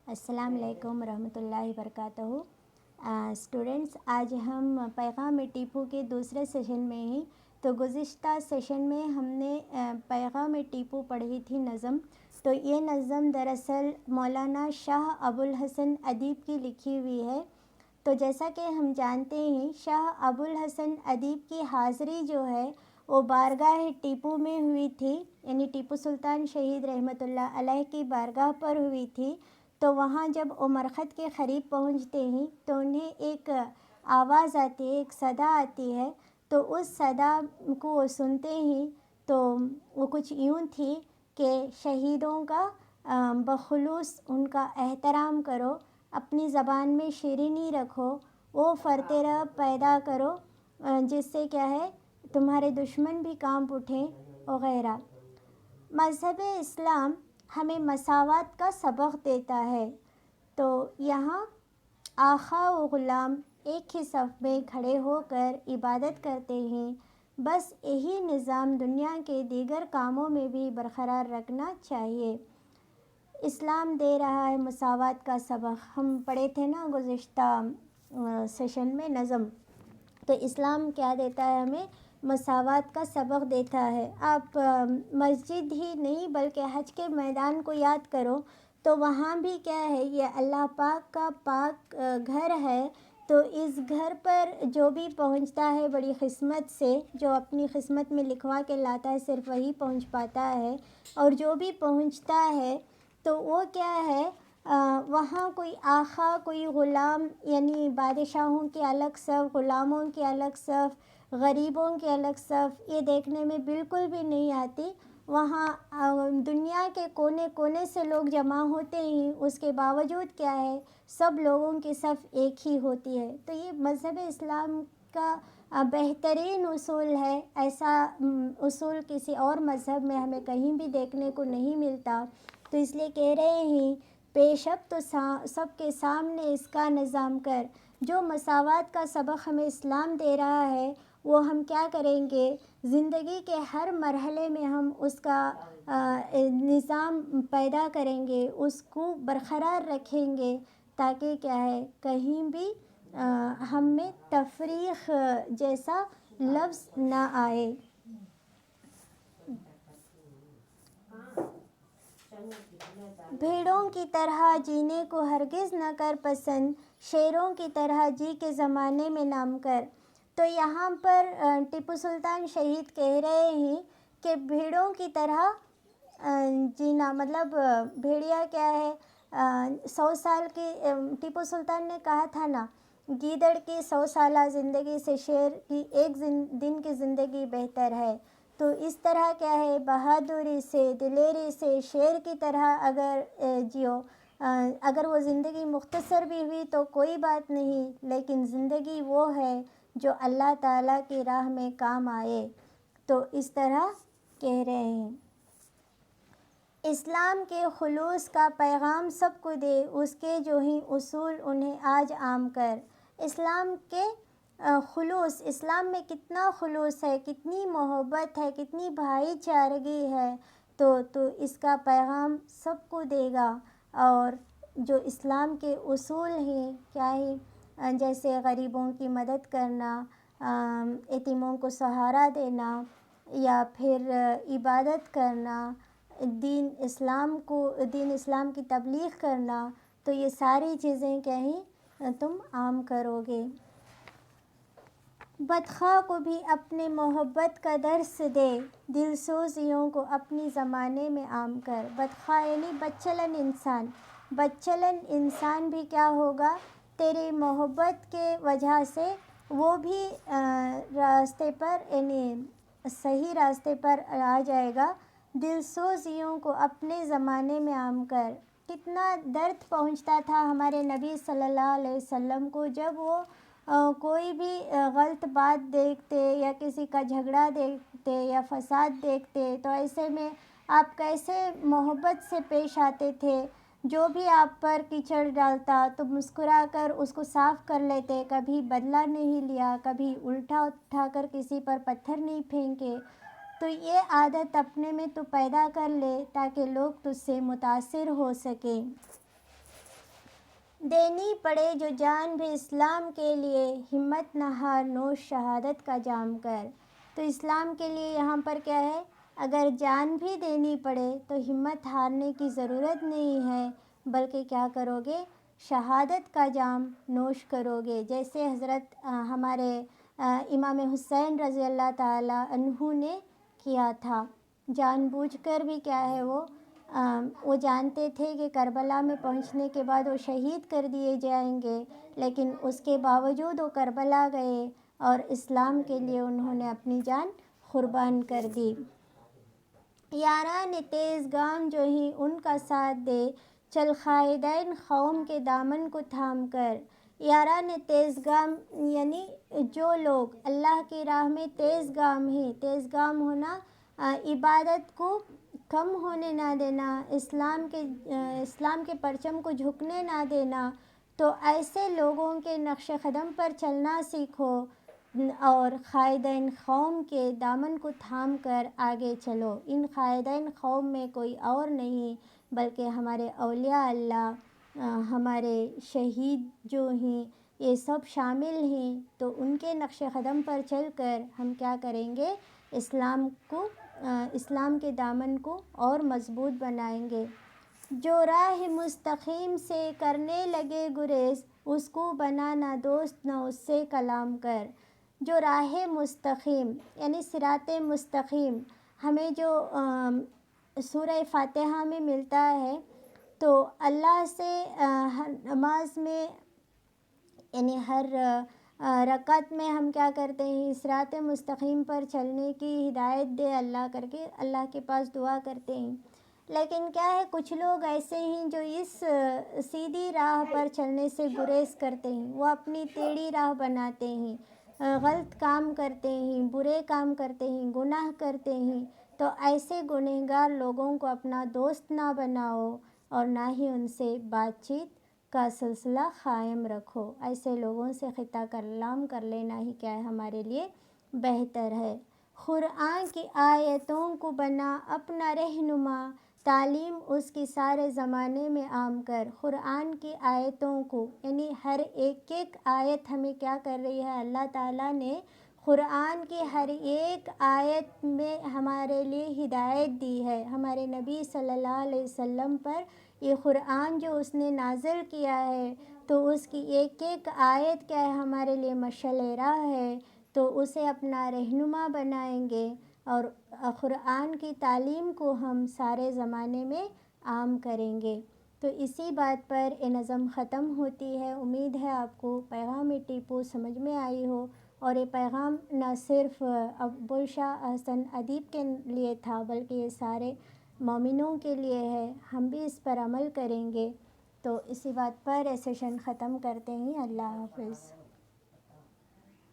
السلام علیکم ورحمۃ اللہ وبرکاتہ۔ اسٹوڈنٹس، آج ہم پیغام ٹیپو کے دوسرے سیشن میں ہیں۔ تو گزشتہ سیشن میں ہم نے پیغام ٹیپو پڑھی تھی نظم۔ تو یہ نظم دراصل مولانا شاہ ابو الحسن ادیب کی لکھی ہوئی ہے۔ تو جیسا کہ ہم جانتے ہیں، شاہ ابو الحسن ادیب کی حاضری جو ہے وہ بارگاہ ٹیپو میں ہوئی تھی، یعنی ٹیپو سلطان شہید رحمۃ اللہ علیہ کی بارگاہ پر ہوئی تھی۔ تو وہاں جب وہ مرخت کے قریب پہنچتے ہیں تو انہیں ایک آواز آتی ہے، ایک صدا آتی ہے۔ تو اس صدا کو وہ سنتے ہیں تو وہ کچھ یوں تھی کہ شہیدوں کا بخلوص ان کا احترام کرو، اپنی زبان میں شیرینی رکھو، وہ فرتے رہ پیدا کرو جس سے کیا ہے تمہارے دشمن بھی کانپ اٹھیں وغیرہ۔ مذہب اسلام ہمیں مساوات کا سبق دیتا ہے۔ تو یہاں آقا و غلام ایک ہی صف میں کھڑے ہو کر عبادت کرتے ہیں۔ بس یہی نظام دنیا کے دیگر کاموں میں بھی برقرار رکھنا چاہیے۔ اسلام دے رہا ہے مساوات کا سبق، ہم پڑھے تھے نا گزشتہ سیشن میں نظم۔ تو اسلام کیا دیتا ہے ہمیں؟ مساوات کا سبق دیتا ہے۔ آپ مسجد ہی نہیں بلکہ حج کے میدان کو یاد کرو تو وہاں بھی کیا ہے، یہ اللہ پاک کا پاک گھر ہے۔ تو اس گھر پر جو بھی پہنچتا ہے بڑی قسمت سے، جو اپنی قسمت میں لکھوا کے لاتا ہے صرف وہی پہنچ پاتا ہے، اور جو بھی پہنچتا ہے تو وہ کیا ہے وہاں کوئی آقا کوئی غلام، یعنی بادشاہوں کے الگ صف، غلاموں کے الگ صف، غریبوں کے الگ صف، یہ دیکھنے میں بالکل بھی نہیں آتی۔ وہاں دنیا کے کونے کونے سے لوگ جمع ہوتے ہیں، اس کے باوجود کیا ہے سب لوگوں کی صف ایک ہی ہوتی ہے۔ تو یہ مذہب اسلام کا بہترین اصول ہے۔ ایسا اصول کسی اور مذہب میں ہمیں کہیں بھی دیکھنے کو نہیں ملتا۔ تو اس لیے کہہ رہے ہیں پیشب تو سب کے سامنے اس کا نظام کر۔ جو مساوات کا سبق ہمیں اسلام دے رہا ہے وہ ہم کیا کریں گے، زندگی کے ہر مرحلے میں ہم اس کا نظام پیدا کریں گے، اس کو برقرار رکھیں گے تاکہ کیا ہے کہیں بھی ہم میں تفریق جیسا لفظ نہ آئے۔ بھیڑوں کی طرح جینے کو ہرگز نہ کر پسند، شیروں کی طرح جی کے زمانے میں نام کر۔ تو یہاں پر ٹیپو سلطان شہید کہہ رہے ہیں کہ بھیڑوں کی طرح جینا، مطلب بھیڑیا کیا ہے 100 سال کی، ٹیپو سلطان نے کہا تھا نا، گیدڑ کی 100 سالہ زندگی سے شیر کی ایک دن کی زندگی بہتر ہے۔ تو اس طرح کیا ہے بہادری سے، دلیری سے شیر کی طرح اگر جیو، اگر وہ زندگی مختصر بھی ہوئی تو کوئی بات نہیں، لیکن زندگی وہ ہے جو اللہ تعالیٰ کی راہ میں کام آئے۔ تو اس طرح کہہ رہے ہیں اسلام کے خلوص کا پیغام سب کو دے، اس کے جو ہیں اصول انہیں آج عام کر۔ اسلام کے خلوص، اسلام میں کتنا خلوص ہے، کتنی محبت ہے، کتنی بھائی چارگی ہے۔ تو اس کا پیغام سب کو دے گا۔ اور جو اسلام کے اصول ہیں کیا ہے، جیسے غریبوں کی مدد کرنا، یتیموں کو سہارا دینا، یا پھر عبادت کرنا، دین اسلام کی تبلیغ کرنا، تو یہ ساری چیزیں کیا ہیں تم عام کرو گے۔ بدخواہ کو بھی اپنے محبت کا درس دے، دل سوزیوں کو اپنی زمانے میں عام کر۔ بدخواہ یعنی بدچلن انسان، بدچلن انسان بھی کیا ہوگا تیری محبت کے وجہ سے وہ بھی راستے پر، یعنی صحیح راستے پر آ جائے گا۔ دل سوزیوں کو اپنے زمانے میں عام کر۔ کتنا درد پہنچتا تھا ہمارے نبی صلی اللہ علیہ وسلم کو جب وہ کوئی بھی غلط بات دیکھتے یا کسی کا جھگڑا دیکھتے یا فساد دیکھتے تو ایسے میں آپ کیسے محبت سے پیش آتے تھے۔ جو بھی آپ پر کیچڑ ڈالتا تو مسکرا کر اس کو صاف کر لیتے، کبھی بدلہ نہیں لیا، کبھی الٹا اٹھا کر کسی پر پتھر نہیں پھینکے۔ تو یہ عادت اپنے میں تو پیدا کر لے تاکہ لوگ تجھ سے متاثر ہو سکیں۔ دینی پڑے جو جان بھی اسلام کے لیے، ہمت نہ ہار نوش شہادت کا جام کر۔ تو اسلام کے لیے یہاں پر کیا ہے، اگر جان بھی دینی پڑے تو ہمت ہارنے کی ضرورت نہیں ہے، بلکہ کیا کرو گے، شہادت کا جام نوش کرو گے، جیسے حضرت ہمارے امام حسین رضی اللہ تعالی عنہ نے کیا تھا۔ جان بوجھ کر بھی کیا ہے وہ جانتے تھے کہ کربلا میں پہنچنے کے بعد وہ شہید کر دیے جائیں گے، لیکن اس کے باوجود وہ کربلا گئے اور اسلام کے لیے انہوں نے اپنی جان قربان کر دی۔ یاران تیز گام جو ہی ان کا ساتھ دے، چل قائدین قوم کے دامن کو تھام کر۔ یاران تیز گام یعنی جو لوگ اللہ کی راہ میں تیز گام ہیں، تیز گام ہونا عبادت کو کم ہونے نہ دینا، اسلام کے پرچم کو جھکنے نہ دینا، تو ایسے لوگوں کے نقش قدم پر چلنا سیکھو اور قائدین قوم کے دامن کو تھام کر آگے چلو۔ ان قائدین قوم میں کوئی اور نہیں بلکہ ہمارے اولیاء اللہ، ہمارے شہید جو ہیں، یہ سب شامل ہیں۔ تو ان کے نقش قدم پر چل کر ہم کیا کریں گے، اسلام کے دامن کو اور مضبوط بنائیں گے۔ جو راہ مستقیم سے کرنے لگے گریز، اس کو بنانا دوست نہ اس سے کلام کر۔ جو راہ مستقیم یعنی صراط مستقیم ہمیں جو سورہ فاتحہ میں ملتا ہے، تو اللہ سے ہر نماز میں یعنی ہر رکعت میں ہم کیا کرتے ہیں، صراط مستقیم پر چلنے کی ہدایت دے اللہ کر کے اللہ کے پاس دعا کرتے ہیں۔ لیکن کیا ہے، کچھ لوگ ایسے ہیں جو اس سیدھی راہ پر چلنے سے گریز کرتے ہیں، وہ اپنی ٹیڑھی راہ بناتے ہیں، غلط کام کرتے ہیں، برے کام کرتے ہیں، گناہ کرتے ہیں۔ تو ایسے گنہگار لوگوں کو اپنا دوست نہ بناؤ اور نہ ہی ان سے بات چیت کا سلسلہ قائم رکھو۔ ایسے لوگوں سے خطہ کلام کر لینا ہی کیا ہے، ہمارے لیے بہتر ہے۔ قرآن کی آیتوں کو بنا اپنا رہنما، تعلیم اس کی سارے زمانے میں عام کر۔ قرآن کی آیتوں کو یعنی ہر ایک آیت ہمیں کیا کر رہی ہے، اللہ تعالیٰ نے قرآن کی ہر ایک آیت میں ہمارے لیے ہدایت دی ہے۔ ہمارے نبی صلی اللہ علیہ وسلم پر یہ قرآن جو اس نے نازل کیا ہے، تو اس کی ایک آیت کیا ہے، ہمارے لیے مشعل راہ ہے۔ تو اسے اپنا رہنما بنائیں گے اور قرآن کی تعلیم کو ہم سارے زمانے میں عام کریں گے۔ تو اسی بات پر یہ نظم ختم ہوتی ہے۔ امید ہے آپ کو پیغام ٹیپو سمجھ میں آئی ہو، اور یہ پیغام نہ صرف بلے شاہ احسن ادیب کے لیے تھا بلکہ یہ سارے مومنوں کے لیے ہے۔ ہم بھی اس پر عمل کریں گے۔ تو اسی بات پر یہ سیشن ختم کرتے ہیں۔ اللہ حافظ۔